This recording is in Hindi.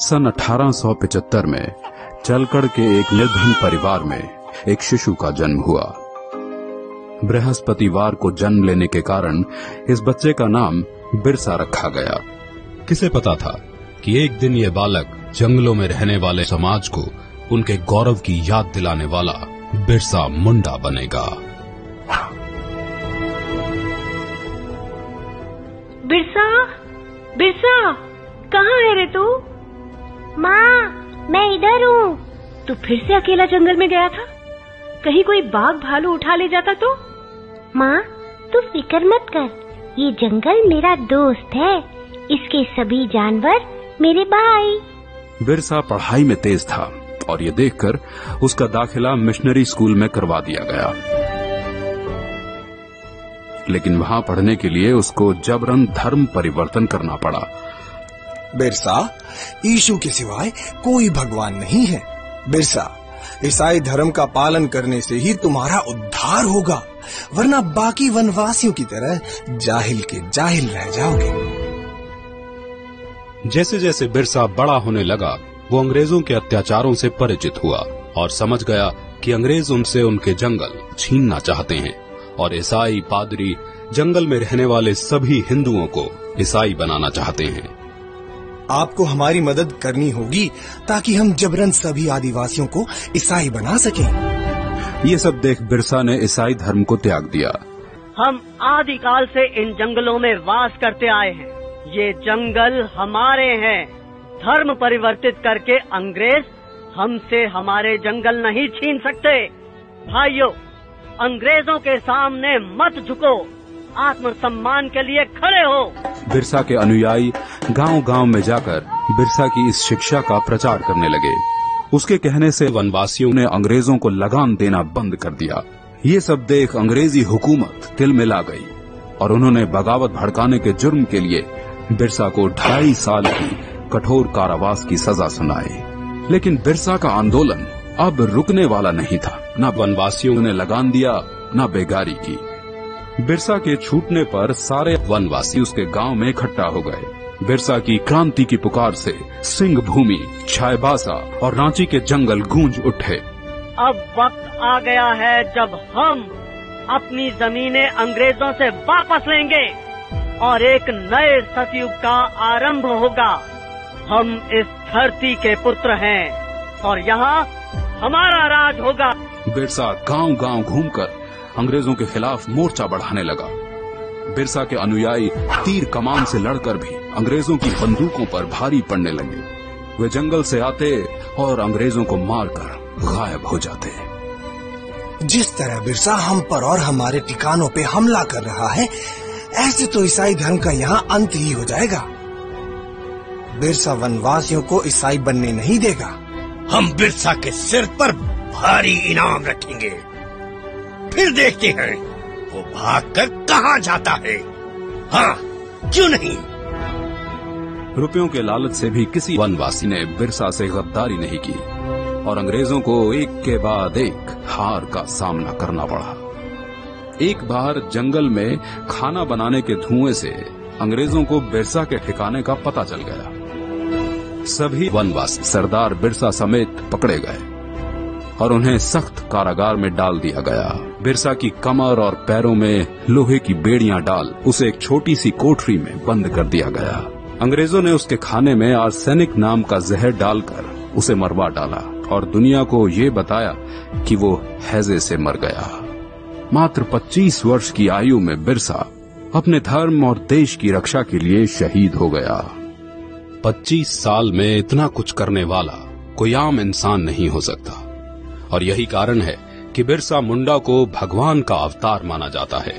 सन 1875 में चलकड़ के एक निर्धन परिवार में एक शिशु का जन्म हुआ। बृहस्पतिवार को जन्म लेने के कारण इस बच्चे का नाम बिरसा रखा गया। किसे पता था कि एक दिन ये बालक जंगलों में रहने वाले समाज को उनके गौरव की याद दिलाने वाला बिरसा मुंडा बनेगा। बिरसा, बिरसा, कहाँ है रे तू? माँ, मैं इधर हूँ। तू फिर से अकेला जंगल में गया था? कहीं कोई बाघ भालू उठा ले जाता तो? माँ, तू फिक्र मत कर, ये जंगल मेरा दोस्त है, इसके सभी जानवर मेरे भाई। बिरसा पढ़ाई में तेज था और ये देखकर उसका दाखिला मिशनरी स्कूल में करवा दिया गया, लेकिन वहां पढ़ने के लिए उसको जबरन धर्म परिवर्तन करना पड़ा। बिरसा, यीशु के सिवाय कोई भगवान नहीं है। बिरसा, ईसाई धर्म का पालन करने से ही तुम्हारा उद्धार होगा, वरना बाकी वनवासियों की तरह जाहिल के जाहिल रह जाओगे। जैसे जैसे बिरसा बड़ा होने लगा, वो अंग्रेजों के अत्याचारों से परिचित हुआ और समझ गया कि अंग्रेज उनसे उनके जंगल छीनना चाहते हैं और ईसाई पादरी जंगल में रहने वाले सभी हिंदुओं को ईसाई बनाना चाहते हैं। आपको हमारी मदद करनी होगी ताकि हम जबरन सभी आदिवासियों को ईसाई बना सकें। ये सब देख बिरसा ने ईसाई धर्म को त्याग दिया। हम आदिकाल से इन जंगलों में वास करते आए हैं, ये जंगल हमारे हैं। धर्म परिवर्तित करके अंग्रेज हमसे हमारे जंगल नहीं छीन सकते। भाइयों, अंग्रेजों के सामने मत झुको, आत्मसम्मान के लिए खड़े हो। बिरसा के अनुयायी गांव-गांव में जाकर बिरसा की इस शिक्षा का प्रचार करने लगे। उसके कहने से वनवासियों ने अंग्रेजों को लगान देना बंद कर दिया। ये सब देख अंग्रेजी हुकूमत तिलमिला गई और उन्होंने बगावत भड़काने के जुर्म के लिए बिरसा को 2.5 साल की कठोर कारावास की सजा सुनाई। लेकिन बिरसा का आंदोलन अब रुकने वाला नहीं था। न वनवासियों ने लगान दिया, न बेगारी की। बिरसा के छूटने पर सारे वनवासी उसके गांव में इकट्ठा हो गए। बिरसा की क्रांति की पुकार से सिंह भूमि, चाईबासा और रांची के जंगल गूंज उठे। अब वक्त आ गया है जब हम अपनी जमीनें अंग्रेजों से वापस लेंगे और एक नए सतयुग का आरंभ होगा। हम इस धरती के पुत्र हैं और यहाँ हमारा राज होगा। बिरसा गांव-गांव घूमकर अंग्रेजों के खिलाफ मोर्चा बढ़ाने लगा। बिरसा के अनुयायी तीर कमान से लड़कर भी अंग्रेजों की बंदूकों पर भारी पड़ने लगे। वे जंगल से आते और अंग्रेजों को मारकर गायब हो जाते। जिस तरह बिरसा हम पर और हमारे ठिकानों पे हमला कर रहा है, ऐसे तो ईसाई धर्म का यहाँ अंत ही हो जाएगा। बिरसा वनवासियों को ईसाई बनने नहीं देगा। हम बिरसा के सिर पर भारी इनाम रखेंगे, फिर देखते हैं वो भागकर कहाँ जाता है। हाँ, क्यों नहीं? रुपयों के लालच से भी किसी वनवासी ने बिरसा से गद्दारी नहीं की और अंग्रेजों को एक के बाद एक हार का सामना करना पड़ा। एक बार जंगल में खाना बनाने के धुएं से अंग्रेजों को बिरसा के ठिकाने का पता चल गया। सभी वनवासी सरदार बिरसा समेत पकड़े गए और उन्हें सख्त कारागार में डाल दिया गया। बिरसा की कमर और पैरों में लोहे की बेड़ियां डाल उसे एक छोटी सी कोठरी में बंद कर दिया गया। अंग्रेजों ने उसके खाने में आर्सेनिक नाम का जहर डालकर उसे मरवा डाला और दुनिया को ये बताया कि वो हैजे से मर गया। मात्र 25 वर्ष की आयु में बिरसा अपने धर्म और देश की रक्षा के लिए शहीद हो गया। 25 साल में इतना कुछ करने वाला कोई आम इंसान नहीं हो सकता और यही कारण है कि बिरसा मुंडा को भगवान का अवतार माना जाता है।